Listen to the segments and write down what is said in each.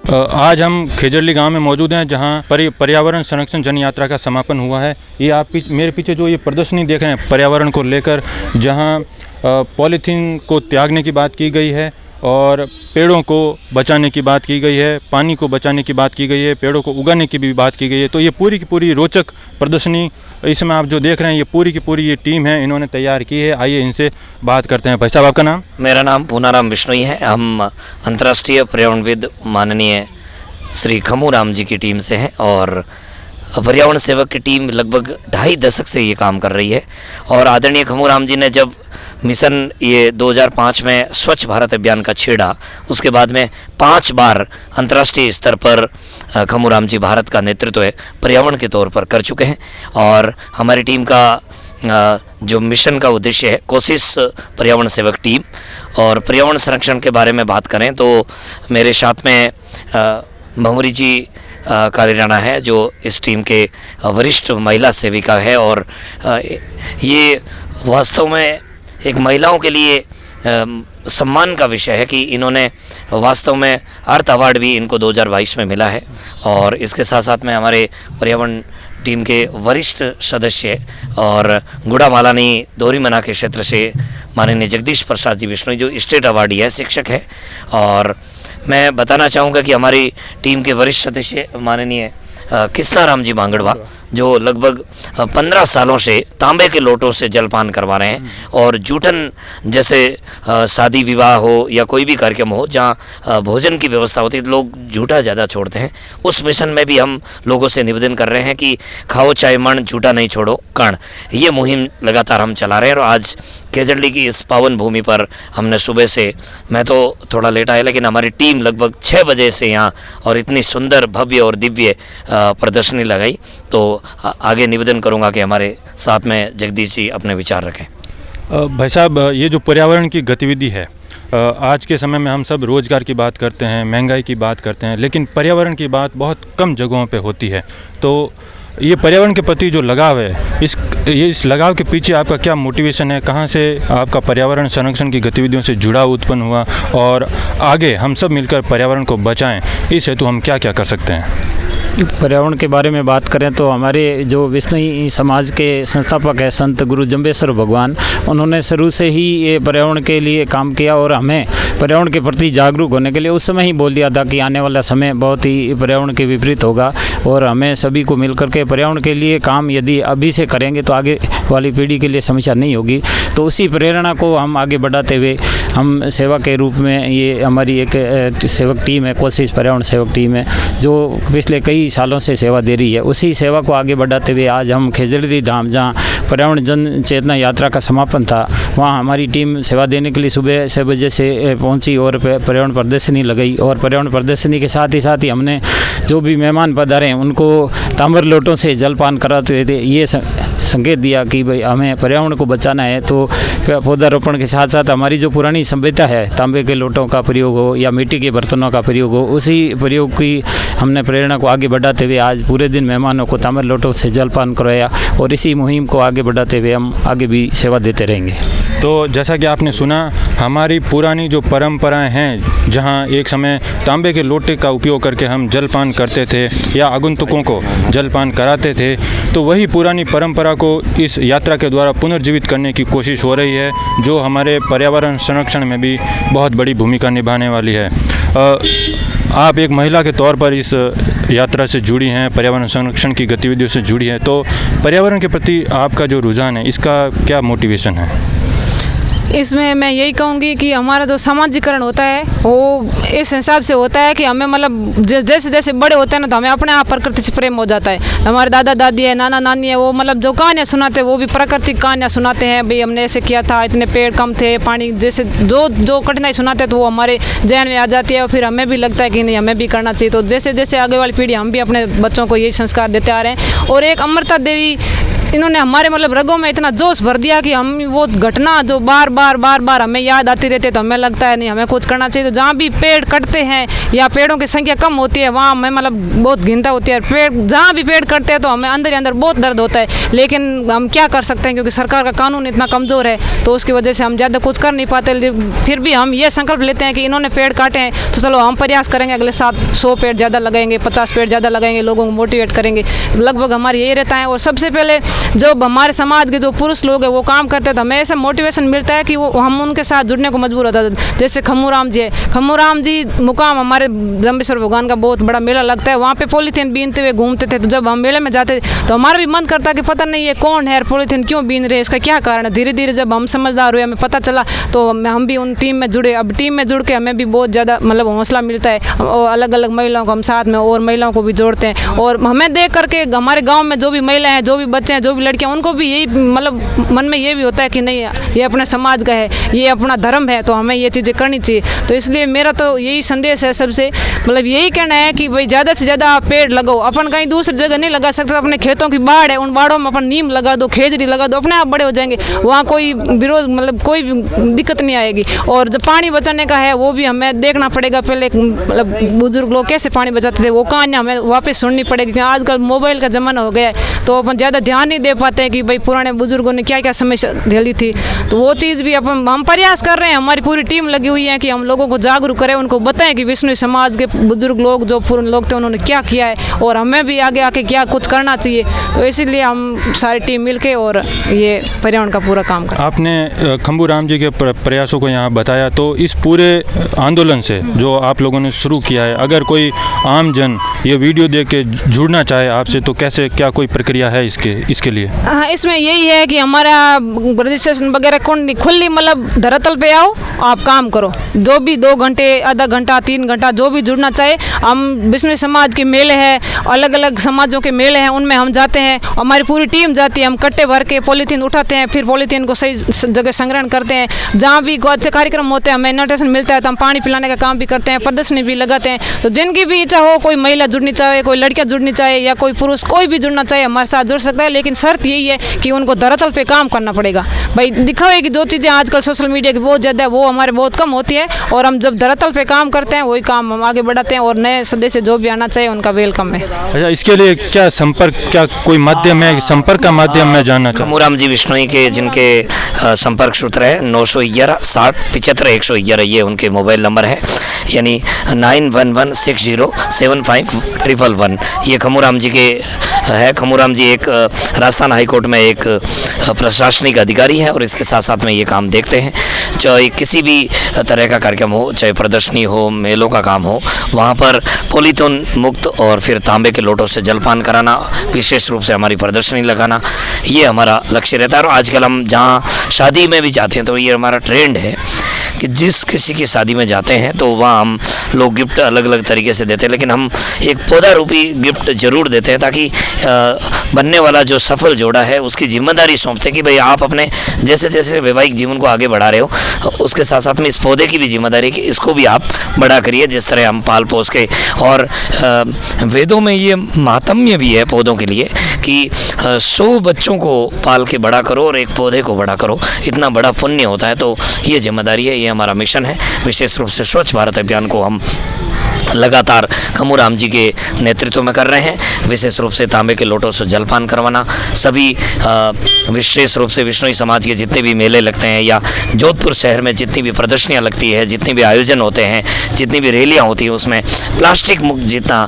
आज हम खेजरली गांव में मौजूद हैं, जहां पर्यावरण संरक्षण जन यात्रा का समापन हुआ है। ये आप मेरे पीछे जो ये प्रदर्शनी देख रहे हैं पर्यावरण को लेकर, जहां पॉलीथीन को त्यागने की बात की गई है और पेड़ों को बचाने की बात की गई है, पानी को बचाने की बात की गई है, पेड़ों को उगाने की भी बात की गई है। तो ये पूरी की पूरी रोचक प्रदर्शनी इसमें आप जो देख रहे हैं, ये पूरी की पूरी ये टीम है, इन्होंने तैयार की है। आइए इनसे बात करते हैं। भाई साहब, आपका नाम? मेरा नाम पूनाराम बिश्नोई है। हम अंतर्राष्ट्रीय पर्यावरणविद माननीय श्री खमू राम जी की टीम से हैं और पर्यावरण सेवक की टीम लगभग 2.5 दशक से ये काम कर रही है। और आदरणीय खमू राम जी ने जब मिशन ये 2005 में स्वच्छ भारत अभियान का छेड़ा, उसके बाद में 5 बार अंतर्राष्ट्रीय स्तर पर खमू राम जी भारत का नेतृत्व है पर्यावरण के तौर पर कर चुके हैं। और हमारी टीम का जो मिशन का उद्देश्य है, कोशिश पर्यावरण सेवक टीम। और पर्यावरण संरक्षण के बारे में बात करें तो मेरे साथ में भंवरी जी काली राणा है, जो इस टीम के वरिष्ठ महिला सेविका है। और ये वास्तव में एक महिलाओं के लिए सम्मान का विषय है कि इन्होंने वास्तव में अर्थ अवार्ड भी इनको 2022 में मिला है। और इसके साथ साथ में हमारे पर्यावरण टीम के वरिष्ठ सदस्य और गुड़ामालानी दोरीमना के क्षेत्र से माननीय जगदीश प्रसाद जी बिश्नोई, जो स्टेट अवार्डी है, शिक्षक है। और मैं बताना चाहूँगा कि हमारी टीम के वरिष्ठ सदस्य माननीय कृष्णाराम जी मांगड़वा, जो लगभग 15 सालों से तांबे के लोटों से जलपान करवा रहे हैं। और जूठन जैसे शादी विवाह हो या कोई भी कार्यक्रम हो जहाँ भोजन की व्यवस्था होती है, तो लोग जूठा ज़्यादा छोड़ते हैं। उस मिशन में भी हम लोगों से निवेदन कर रहे हैं कि खाओ चाहे मण, जूठा नहीं छोड़ो कण। ये मुहिम लगातार हम चला रहे हैं। और आज खेजरली की इस पावन भूमि पर हमने सुबह से, मैं तो थोड़ा लेट आया, लेकिन हमारी टीम लगभग 6 बजे से यहाँ, और इतनी सुंदर भव्य और दिव्य प्रदर्शनी लगाई। तो आगे निवेदन करूंगा कि हमारे साथ में जगदीश जी अपने विचार रखें। भाई साहब, ये जो पर्यावरण की गतिविधि है, आज के समय में हम सब रोज़गार की बात करते हैं, महंगाई की बात करते हैं, लेकिन पर्यावरण की बात बहुत कम जगहों पे होती है। तो ये पर्यावरण के प्रति जो लगाव है, इस लगाव के पीछे आपका क्या मोटिवेशन है? कहाँ से आपका पर्यावरण संरक्षण की गतिविधियों से जुड़ाव उत्पन्न हुआ, और आगे हम सब मिलकर पर्यावरण को बचाएं, इस हेतु हम क्या क्या कर सकते हैं? पर्यावरण के बारे में बात करें तो हमारे जो विष्णु समाज के संस्थापक है संत गुरु जम्बेश्वर भगवान, उन्होंने शुरू से ही ये पर्यावरण के लिए काम किया और हमें पर्यावरण के प्रति जागरूक होने के लिए उस समय ही बोल दिया था कि आने वाला समय बहुत ही पर्यावरण के विपरीत होगा और हमें सभी को मिलकर के पर्यावरण के लिए काम यदि अभी से करेंगे तो आगे वाली पीढ़ी के लिए समस्या नहीं होगी। तो उसी प्रेरणा को हम आगे बढ़ाते हुए हम सेवा के रूप में, ये हमारी एक सेवक टीम है, कोशिश पर्यावरण सेवक टीम है, जो पिछले कई सालों से सेवा दे रही है। उसी सेवा को आगे बढ़ाते हुए आज हम खेजरली धाम, जहाँ पर्यावरण जन चेतना यात्रा का समापन था, वहाँ हमारी टीम सेवा देने के लिए सुबह 6 बजे से पहुंची और पर्यावरण प्रदर्शनी लगाई। और पर्यावरण प्रदर्शनी के साथ ही हमने जो भी मेहमान पधारे हैं उनको ताम्र लोटों से जलपान कराते हुए थे, ये संकेत दिया कि भाई हमें पर्यावरण को बचाना है। तो पौधारोपण के साथ साथ हमारी जो पुरानी सभ्यता है, तांबे के लोटों का प्रयोग हो या मिट्टी के बर्तनों का प्रयोग हो, उसी प्रयोग की हमने प्रेरणा को आगे बढ़ाते हुए आज पूरे दिन मेहमानों को ताम्र लोटों से जलपान करवाया। और इसी मुहिम को आगे बढ़ाते हुए हम आगे भी सेवा देते रहेंगे। तो जैसा कि आपने सुना, हमारी पुरानी जो परंपराएं हैं, जहां एक समय तांबे के लोटे का उपयोग करके हम जलपान करते थे या आगंतुकों को जलपान कराते थे, तो वही पुरानी परंपरा को इस यात्रा के द्वारा पुनर्जीवित करने की कोशिश हो रही है, जो हमारे पर्यावरण संरक्षण में भी बहुत बड़ी भूमिका निभाने वाली है। आप एक महिला के तौर पर इस यात्रा से जुड़ी हैं, पर्यावरण संरक्षण की गतिविधियों से जुड़ी हैं, तो पर्यावरण के प्रति आपका जो रुझान है, इसका क्या मोटिवेशन है? इसमें मैं यही कहूँगी कि हमारा जो सामाजिकरण होता है वो इस हिसाब से होता है कि हमें मतलब जैसे जैसे बड़े होते हैं ना, तो हमें अपने आप प्रकृति से प्रेम हो जाता है। हमारे दादा दादी है, नाना नानी है, वो मतलब जो कहानियाँ सुनाते हैं वो भी प्राकृतिक कहानियाँ सुनाते हैं। भाई हमने ऐसे किया था, इतने पेड़ कम थे, पानी जैसे जो कठिनाई सुनाते हैं तो वो हमारे जहन में आ जाती है और फिर हमें भी लगता है कि नहीं, हमें भी करना चाहिए। तो जैसे जैसे आगे वाली पीढ़ी, हम भी अपने बच्चों को यही संस्कार देते आ रहे हैं। और एक अमृता देवी इन्होंने हमारे मतलब रगों में इतना जोश भर दिया कि हम वो घटना जो बार बार हमें याद आती रहती है, तो हमें लगता है नहीं हमें कुछ करना चाहिए। तो जहाँ भी पेड़ कटते हैं या पेड़ों की संख्या कम होती है वहाँ हमें मतलब बहुत घिनता होती है। पेड़ जहाँ भी पेड़ कटते हैं तो हमें अंदर ही अंदर बहुत दर्द होता है, लेकिन हम क्या कर सकते हैं क्योंकि सरकार का कानून इतना कमज़ोर है, तो उसकी वजह से हम ज़्यादा कुछ कर नहीं पाते। फिर भी हम ये संकल्प लेते हैं कि इन्होंने पेड़ काटे हैं तो चलो हम प्रयास करेंगे अगले साल 100 पेड़ ज़्यादा लगाएंगे, 50 पेड़ ज़्यादा लगाएंगे, लोगों को मोटिवेट करेंगे। लगभग हमारे यही रहता है। और सबसे पहले जब हमारे समाज के जो पुरुष लोग हैं वो काम करते हैं तो हमें ऐसा मोटिवेशन मिलता है कि वो हम उनके साथ जुड़ने को मजबूर होता है। जैसे खम्मूराम जी है, खम्मूराम जी मुकाम हमारे जंबेश्वर भगवान का बहुत बड़ा मेला लगता है, वहाँ पे पॉलीथीन बीनते हुए घूमते थे। तो जब हम मेले में जाते तो हमारा भी मन करता कि पता नहीं ये कौन है, पॉलीथीन क्यों बीन रहे, इसका क्या कारण है। धीरे धीरे जब हम समझदार हुए, हमें पता चला, तो हम भी उन टीम में जुड़े। अब टीम में जुड़ के हमें भी बहुत ज़्यादा मतलब हौसला मिलता है। और अलग अलग महिलाओं को हम साथ में और महिलाओं को भी जोड़ते हैं। और हमें देख करके हमारे गाँव में जो भी महिलाएँ हैं, जो भी बच्चे हैं, जो भी लड़कियाँ, उनको भी यही मतलब मन में ये भी होता है कि नहीं ये अपने समाज का है, ये अपना धर्म है, तो हमें ये चीज़ें करनी चाहिए। तो इसलिए मेरा तो यही संदेश है सबसे, मतलब यही कहना है कि भाई ज़्यादा से ज़्यादा आप पेड़ लगाओ। अपन कहीं दूसरी जगह नहीं लगा सकते, अपने खेतों की बाढ़ है, उन बाढ़ों में अपन नीम लगा दो, खेजड़ी लगा दो, अपने आप बड़े हो जाएंगे, वहाँ कोई विरोध मतलब कोई दिक्कत नहीं आएगी। और जो पानी बचाने का है वो भी हमें देखना पड़ेगा। पहले मतलब बुजुर्ग लोग कैसे पानी बचाते थे वो कहानी हमें वापस सुननी पड़ेगी, क्योंकि आजकल मोबाइल का ज़माना हो गया है, तो अपन ज़्यादा ध्यान नहीं दे पाते हैं कि भाई पुराने बुजुर्गों ने क्या क्या समस्या झेली थी। तो वो चीज़ भी अपन हम प्रयास कर रहे हैं, हमारी पूरी टीम लगी हुई है कि हम लोगों को जागरूक करें, उनको बताएं कि विष्णु समाज के बुजुर्ग लोग जो पूर्ण लोग थे उन्होंने क्या किया है और हमें भी आगे आके क्या कुछ करना चाहिए। तो इसीलिए हम सारी टीम मिलके और ये पर्यावरण का पूरा काम कर। आपने खम्बूराम जी के प्रयासों को यहाँ बताया, तो इस पूरे आंदोलन से जो आप लोगों ने शुरू किया है, अगर कोई आम जन ये वीडियो देख के जुड़ना चाहे आपसे तो कैसे, क्या कोई प्रक्रिया है इसके लिए? हाँ, इसमें यही है कि हमारा रजिस्ट्रेशन वगैरह खुली मतलब धरातल पे आओ, आप काम करो, जो भी 2 घंटे, आधा घंटा, 3 घंटा, जो भी जुड़ना चाहे। हम विष्णु समाज के मेले हैं, अलग अलग समाजों के मेले हैं, उनमें हम जाते हैं, हमारी पूरी टीम जाती है। हम कट्टे भर के पॉलीथीन उठाते हैं, फिर पॉलीथीन को सही जगह संग्रहण करते हैं। जहाँ भी अच्छे कार्यक्रम होते हैं, हमें इन्विटेशन मिलता है तो हम पानी पिलाने का काम भी करते हैं, प्रदर्शनी भी लगाते हैं। तो जिनकी भी इच्छा हो, कोई महिला जुड़नी चाहे, कोई लड़कियाँ जुड़नी चाहे या कोई पुरुष कोई भी जुड़ना चाहे हमारे साथ जुड़ सकता है, लेकिन शर्त यही है कि उनको धरातल पे काम करना पड़ेगा। भाई दिखावे की जो चीज़ें आजकल सोशल मीडिया की बहुत ज़्यादा है वो हमारे बहुत कम होती है, और हम जब धरातल पे काम करते हैं वही काम हम आगे बढ़ाते हैं। और नए सदस्य जो भी आना चाहिए उनका वेलकम है। अच्छा, इसके लिए क्या संपर्क, क्या कोई माध्यम है, संपर्क का माध्यम मैं जानना चाहूँ? खम्मूराम जी बिश्नोई के जिनके संपर्क सूत्र है 911 60 75 111, ये उनके मोबाइल नंबर है, यानी 9116075111। ये खम्मूराम जी के है। खम्मूराम जी एक राजस्थान हाईकोर्ट में एक प्रशासनिक अधिकारी है और इसके साथ साथ में ये काम देखते हैं। चाहे किसी भी तरह का कार्यक्रम हो, चाहे प्रदर्शनी हो, मेलों का काम हो, वहाँ पर पॉलीथीन मुक्त और फिर तांबे के लोटों से जलपान कराना, विशेष रूप से हमारी प्रदर्शनी लगाना, ये हमारा लक्ष्य रहता है। और आजकल हम जहाँ शादी में भी जाते हैं तो ये हमारा ट्रेंड है कि जिस किसी की शादी में जाते हैं तो वहाँ हम लोग गिफ्ट अलग अलग तरीके से देते हैं, लेकिन हम एक पौधा रूपी गिफ्ट जरूर देते हैं ताकि बनने वाला जो सफल जोड़ा है उसकी जिम्मेदारी सौंपते हैं कि भाई आप अपने जैसे जैसे वैवाहिक जीवन को आगे बढ़ा रहे हो, उसके साथ साथ में इस पौधे की भी जिम्मेदारी कि इसको भी आप बड़ा करिए, जिस तरह हम पाल पोस के। और वेदों में ये महात्म्य भी है पौधों के लिए कि 100 बच्चों को पाल के बड़ा करो और एक पौधे को बड़ा करो, इतना बड़ा पुण्य होता है। तो ये जिम्मेदारी है, ये हमारा मिशन है। विशेष रूप से स्वच्छ भारत अभियान को हम लगातार खम्मूराम जी के नेतृत्व में कर रहे हैं। विशेष रूप से तांबे के लोटों से जलपान करवाना, सभी विशेष रूप से विष्णुई समाज के जितने भी मेले लगते हैं या जोधपुर शहर में जितनी भी प्रदर्शनियां लगती है, जितने भी आयोजन होते हैं, जितनी भी रैलियां होती हैं, उसमें प्लास्टिक मुक्त जितना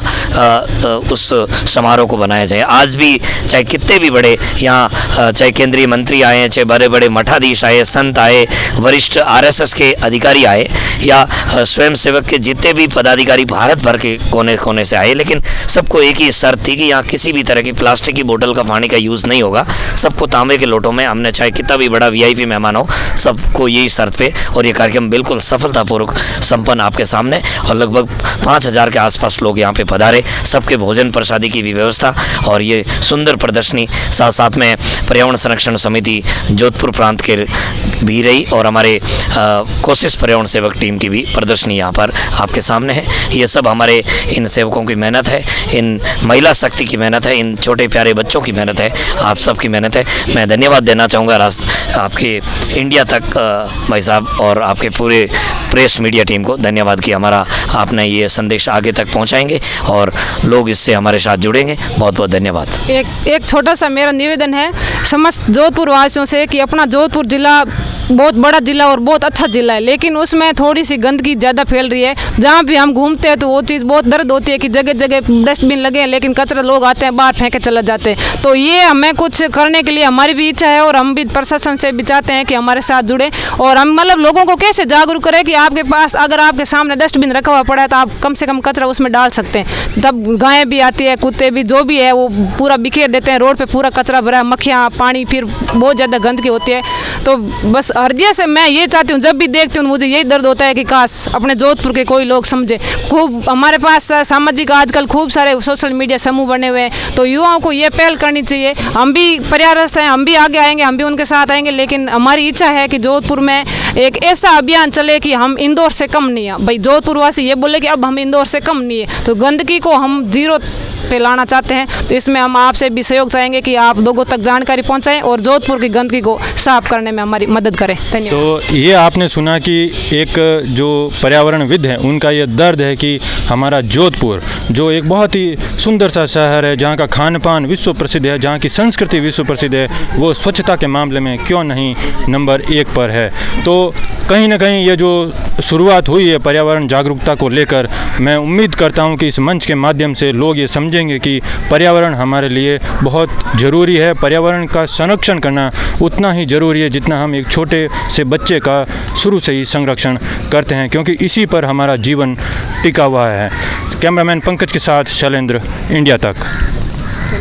उस समारोह को बनाया जाए। आज भी चाहे कितने भी बड़े यहाँ चाहे केंद्रीय मंत्री आए, चाहे बड़े बड़े मठाधीश आए, संत आए, वरिष्ठ RSS के अधिकारी आए या स्वयं सेवक के जितने भी पदाधिकारी भारत भर के कोने कोने से आए, लेकिन सबको एक ही शर्त थी कि यहाँ किसी भी तरह की प्लास्टिक की बोतल का पानी का यूज़ नहीं होगा, सबको तांबे के लोटों में, हमने चाहे कितना भी बड़ा VIP मेहमान हो, सबको यही शर्त पे। और ये कार्यक्रम बिल्कुल सफलतापूर्वक संपन्न आपके सामने, और लगभग 5000 के आसपास लोग यहाँ पे पधारे, सबके भोजन प्रसादी की भी व्यवस्था और ये सुंदर प्रदर्शनी, साथ साथ में पर्यावरण संरक्षण समिति जोधपुर प्रांत के भी रही और हमारे कोशिश पर्यावरण सेवक टीम की भी प्रदर्शनी यहाँ पर आपके सामने है। ये सब हमारे इन सेवकों की मेहनत है, इन महिला शक्ति की मेहनत है, इन छोटे प्यारे बच्चों की मेहनत है, आप सब की मेहनत है। मैं धन्यवाद देना चाहूँगा आपके इंडिया तक भाई साहब और आपके पूरे प्रेस मीडिया टीम को धन्यवाद कि हमारा आपने ये संदेश आगे तक पहुँचाएंगे और लोग इससे हमारे साथ जुड़ेंगे। बहुत बहुत धन्यवाद। एक छोटा सा मेरा निवेदन है समस्त जोधपुर वासियों से कि अपना जोधपुर ज़िला बहुत बड़ा ज़िला और बहुत अच्छा ज़िला है, लेकिन उसमें थोड़ी सी गंदगी ज़्यादा फैल रही है। जहाँ भी हम घूमते हैं तो वो चीज़ बहुत दर्द होती है कि जगह जगह डस्टबिन लगे हैं, लेकिन कचरा लोग आते हैं बाहर फेंके चले जाते हैं। तो ये हमें कुछ करने के लिए हमारी भी इच्छा है और हम भी प्रशासन से भी चाहते हैं कि हमारे साथ जुड़े और हम मतलब लोगों को कैसे जागरूक करें कि आपके पास अगर आपके सामने डस्टबिन रखा हुआ पड़ा है तो आप कम से कम कचरा उसमें डाल सकते हैं। तब गायें भी आती है, कुत्ते भी, जो भी है वो पूरा बिखेर देते हैं, रोड पे पूरा कचरा भरा है, मक्खियाँ, पानी, फिर बहुत ज़्यादा गंदगी होती है। तो बस हृदय से मैं ये चाहती हूँ, जब भी देखती हूँ मुझे यही दर्द होता है कि काश अपने जोधपुर के कोई लोग समझे। खूब हमारे पास सामाजिक आजकल खूब सारे सोशल मीडिया समूह बने हुए हैं, तो युवाओं को ये पहल करनी चाहिए। हम भी प्रयासरत हैं, हम भी आगे आएंगे, हम भी उनके साथ आएंगे, लेकिन हमारी इच्छा है कि जोधपुर में एक ऐसा अभियान चले कि हम इंदौर से कम नहीं है। भाई जोधपुर वासी ये बोले कि अब हम इंदौर से कम नहीं है, तो गंदगी को हम जीरो पे लाना चाहते हैं। तो इसमें हम आपसे भी सहयोग चाहेंगे कि आप लोगों तक जानकारी पहुंचाएं और जोधपुर की गंदगी को साफ करने में हमारी मदद करें। धन्यवाद। तो ये आपने सुना कि एक जो पर्यावरणविद है उनका ये दर्द है कि हमारा जोधपुर जो एक बहुत ही सुंदर सा शहर है, जहाँ का खान पान विश्व प्रसिद्ध है, जहाँ की संस्कृति विश्व प्रसिद्ध है, वो स्वच्छता के मामले में क्यों नहीं नंबर 1 पर है। तो कहीं ना कहीं ये जो शुरुआत हुई है पर्यावरण जागरूकता को लेकर, मैं उम्मीद करता हूँ कि इस मंच के माध्यम से लोग ये समझेंगे कि पर्यावरण हमारे लिए बहुत ज़रूरी है। पर्यावरण का संरक्षण करना उतना ही ज़रूरी है जितना हम एक छोटे से बच्चे का शुरू से ही संरक्षण करते हैं, क्योंकि इसी पर हमारा जीवन टिका हुआ है। कैमरामैन पंकज के साथ शैलेंद्र, इंडिया तक।